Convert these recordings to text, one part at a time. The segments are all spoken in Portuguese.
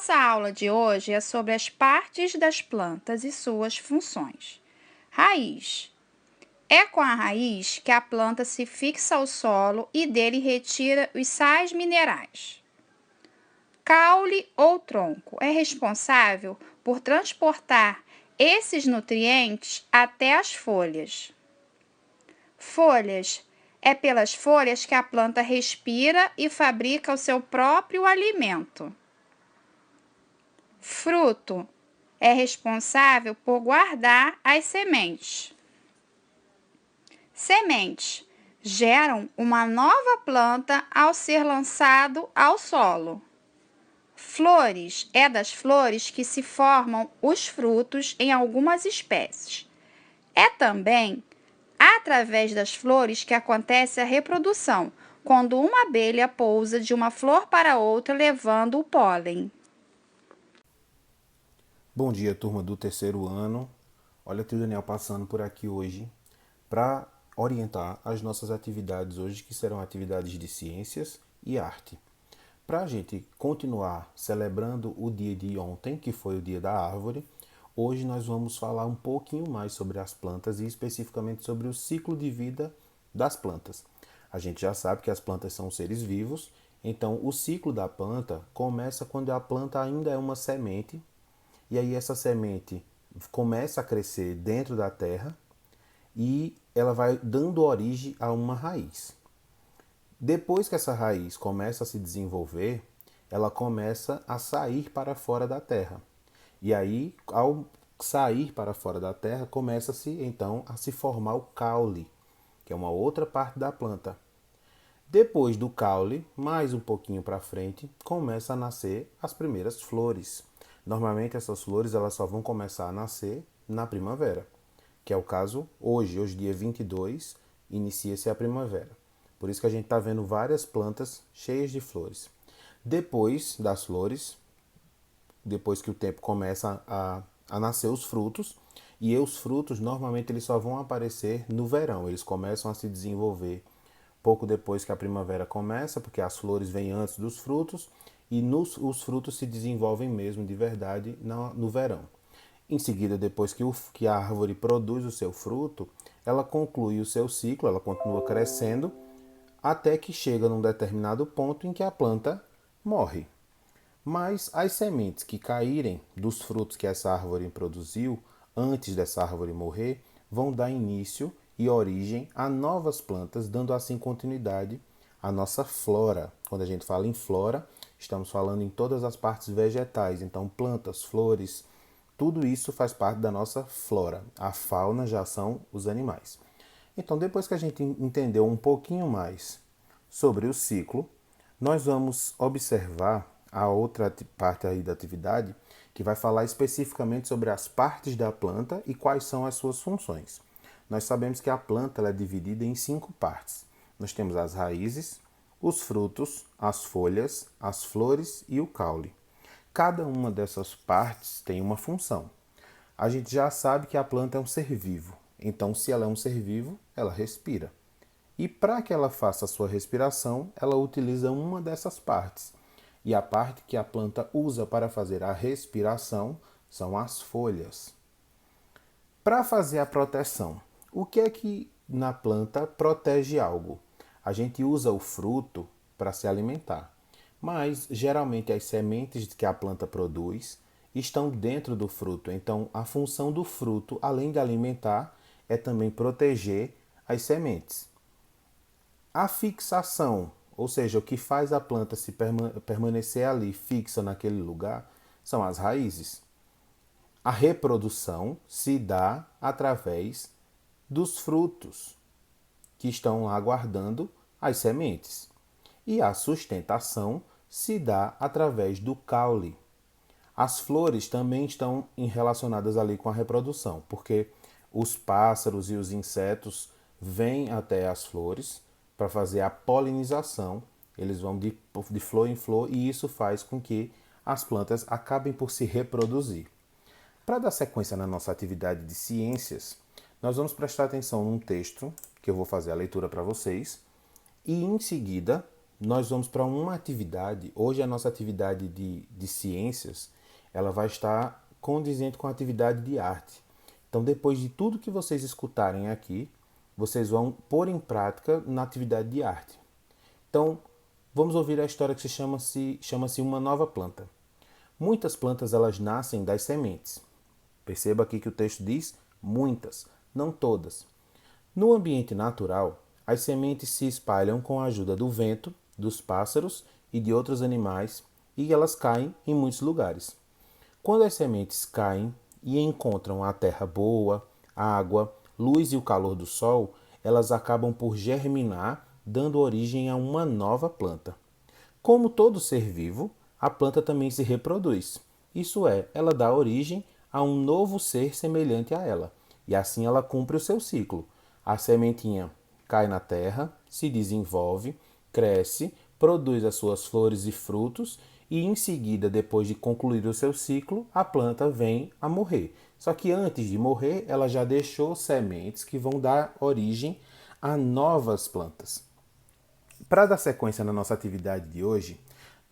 Nossa aula de hoje é sobre as partes das plantas e suas funções. Raiz. É com a raiz que a planta se fixa ao solo e dele retira os sais minerais. Caule ou tronco é responsável por transportar esses nutrientes até as folhas. Folhas. É pelas folhas que a planta respira e fabrica o seu próprio alimento. Fruto é responsável por guardar as sementes. Sementes geram uma nova planta ao ser lançado ao solo. Flores é das flores que se formam os frutos em algumas espécies. É também através das flores que acontece a reprodução, quando uma abelha pousa de uma flor para outra levando o pólen. Bom dia, turma do terceiro ano. Olha, tio Daniel passando por aqui hoje para orientar as nossas atividades hoje, que serão atividades de ciências e arte. Para a gente continuar celebrando o dia de ontem, que foi o dia da árvore, hoje nós vamos falar um pouquinho mais sobre as plantas e especificamente sobre o ciclo de vida das plantas. A gente já sabe que as plantas são seres vivos, então o ciclo da planta começa quando a planta ainda é uma semente, e aí essa semente começa a crescer dentro da terra e ela vai dando origem a uma raiz. Depois que essa raiz começa a se desenvolver, ela começa a sair para fora da terra. E aí, ao sair para fora da terra, começa-se então a se formar o caule, que é uma outra parte da planta. Depois do caule, mais um pouquinho para frente, começa a nascer as primeiras flores. Normalmente essas flores elas só vão começar a nascer na primavera, que é o caso hoje dia 22, inicia-se a primavera. Por isso que a gente está vendo várias plantas cheias de flores. Depois das flores, depois que o tempo começa a nascer os frutos, e os frutos normalmente eles só vão aparecer no verão, eles começam a se desenvolver pouco depois que a primavera começa, porque as flores vêm antes dos frutos, e os frutos se desenvolvem mesmo de verdade no verão. Em seguida, depois que a árvore produz o seu fruto, ela conclui o seu ciclo, ela continua crescendo, até que chega num determinado ponto em que a planta morre. Mas as sementes que caírem dos frutos que essa árvore produziu, antes dessa árvore morrer, vão dar início e origem a novas plantas, dando assim continuidade à nossa flora. Quando a gente fala em flora, estamos falando em todas as partes vegetais, então plantas, flores, tudo isso faz parte da nossa flora. A fauna já são os animais. Então, depois que a gente entendeu um pouquinho mais sobre o ciclo, nós vamos observar a outra parte aí da atividade, que vai falar especificamente sobre as partes da planta e quais são as suas funções. Nós sabemos que a planta ela é dividida em 5 partes. Nós temos as raízes, os frutos, as folhas, as flores e o caule. Cada uma dessas partes tem uma função. A gente já sabe que a planta é um ser vivo. Então, se ela é um ser vivo, ela respira. E para que ela faça a sua respiração, ela utiliza uma dessas partes. E a parte que a planta usa para fazer a respiração são as folhas. Para fazer a proteção, o que é que na planta protege algo? A gente usa o fruto para se alimentar, mas geralmente as sementes que a planta produz estão dentro do fruto. Então, a função do fruto, além de alimentar, é também proteger as sementes. A fixação, ou seja, o que faz a planta se permanecer ali fixa naquele lugar, são as raízes. A reprodução se dá através dos frutos que estão lá guardando as sementes. E a sustentação se dá através do caule. As flores também estão relacionadas ali com a reprodução, porque os pássaros e os insetos vêm até as flores para fazer a polinização. Eles vão de flor em flor e isso faz com que as plantas acabem por se reproduzir. Para dar sequência na nossa atividade de ciências, nós vamos prestar atenção num texto que eu vou fazer a leitura para vocês e em seguida nós vamos para uma atividade. Hoje a nossa atividade de ciências, ela vai estar condizente com a atividade de arte. Então, depois de tudo que vocês escutarem aqui, vocês vão pôr em prática na atividade de arte. Então, vamos ouvir a história que chama-se Uma Nova Planta. Muitas plantas elas nascem das sementes. Perceba aqui que o texto diz muitas, não todas. No ambiente natural, as sementes se espalham com a ajuda do vento, dos pássaros e de outros animais e elas caem em muitos lugares. Quando as sementes caem e encontram a terra boa, água, luz e o calor do sol, elas acabam por germinar, dando origem a uma nova planta. Como todo ser vivo, a planta também se reproduz. Isso é, ela dá origem a um novo ser semelhante a ela. E assim ela cumpre o seu ciclo. A sementinha cai na terra, se desenvolve, cresce, produz as suas flores e frutos e em seguida, depois de concluir o seu ciclo, a planta vem a morrer. Só que antes de morrer, ela já deixou sementes que vão dar origem a novas plantas. Para dar sequência na nossa atividade de hoje,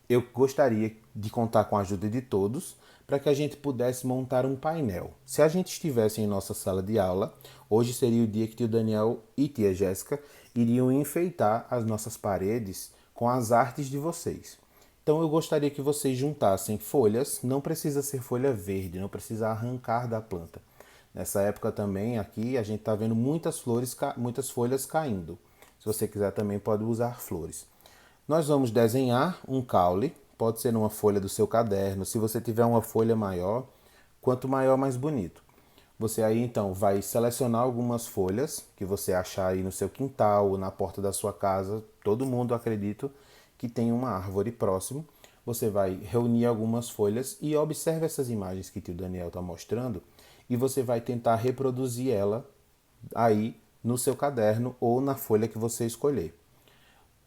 eu gostaria de contar com a ajuda de todos para que a gente pudesse montar um painel. Se a gente estivesse em nossa sala de aula, hoje seria o dia que tio Daniel e tia Jéssica iriam enfeitar as nossas paredes com as artes de vocês. Então eu gostaria que vocês juntassem folhas, não precisa ser folha verde, não precisa arrancar da planta. Nessa época também aqui a gente está vendo muitas folhas caindo. Se você quiser também pode usar flores. Nós vamos desenhar um caule, pode ser numa folha do seu caderno. Se você tiver uma folha maior, quanto maior, mais bonito. Você aí então vai selecionar algumas folhas que você achar aí no seu quintal ou na porta da sua casa. Todo mundo, acredito, que tem uma árvore próximo. Você vai reunir algumas folhas e observe essas imagens que o tio Daniel está mostrando e você vai tentar reproduzir ela aí no seu caderno ou na folha que você escolher.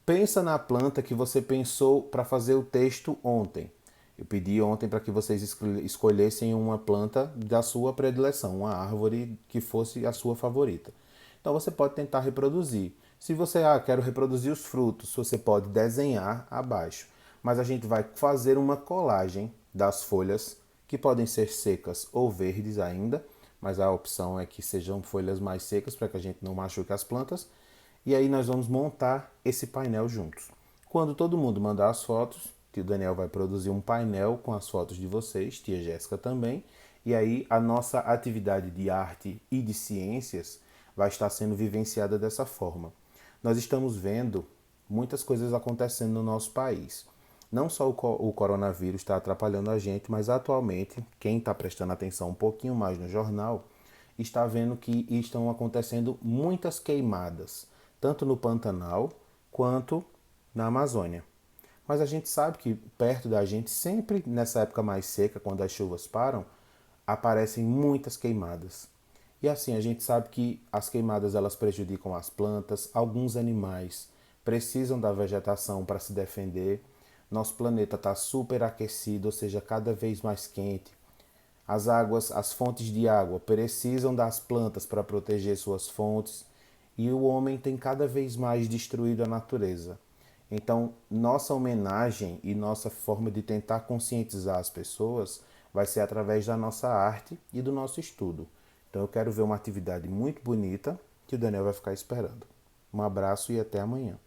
Pensa na planta que você pensou para fazer o texto ontem. Eu pedi ontem para que vocês escolhessem uma planta da sua predileção, uma árvore que fosse a sua favorita. Então você pode tentar reproduzir. Se você quero reproduzir os frutos, você pode desenhar abaixo. Mas a gente vai fazer uma colagem das folhas, que podem ser secas ou verdes ainda, mas a opção é que sejam folhas mais secas para que a gente não machuque as plantas. E aí nós vamos montar esse painel juntos. Quando todo mundo mandar as fotos, tio Daniel vai produzir um painel com as fotos de vocês, tia Jéssica também, e aí a nossa atividade de arte e de ciências vai estar sendo vivenciada dessa forma. Nós estamos vendo muitas coisas acontecendo no nosso país. Não só o coronavírus está atrapalhando a gente, mas atualmente, quem está prestando atenção um pouquinho mais no jornal, está vendo que estão acontecendo muitas queimadas, tanto no Pantanal quanto na Amazônia. Mas a gente sabe que perto da gente, sempre nessa época mais seca, quando as chuvas param, aparecem muitas queimadas. E assim, a gente sabe que as queimadas elas prejudicam as plantas, alguns animais precisam da vegetação para se defender. Nosso planeta está super aquecido, ou seja, cada vez mais quente. As águas, as fontes de água precisam das plantas para proteger suas fontes e o homem tem cada vez mais destruído a natureza. Então, nossa homenagem e nossa forma de tentar conscientizar as pessoas vai ser através da nossa arte e do nosso estudo. Então, eu quero ver uma atividade muito bonita que o Daniel vai ficar esperando. Um abraço e até amanhã.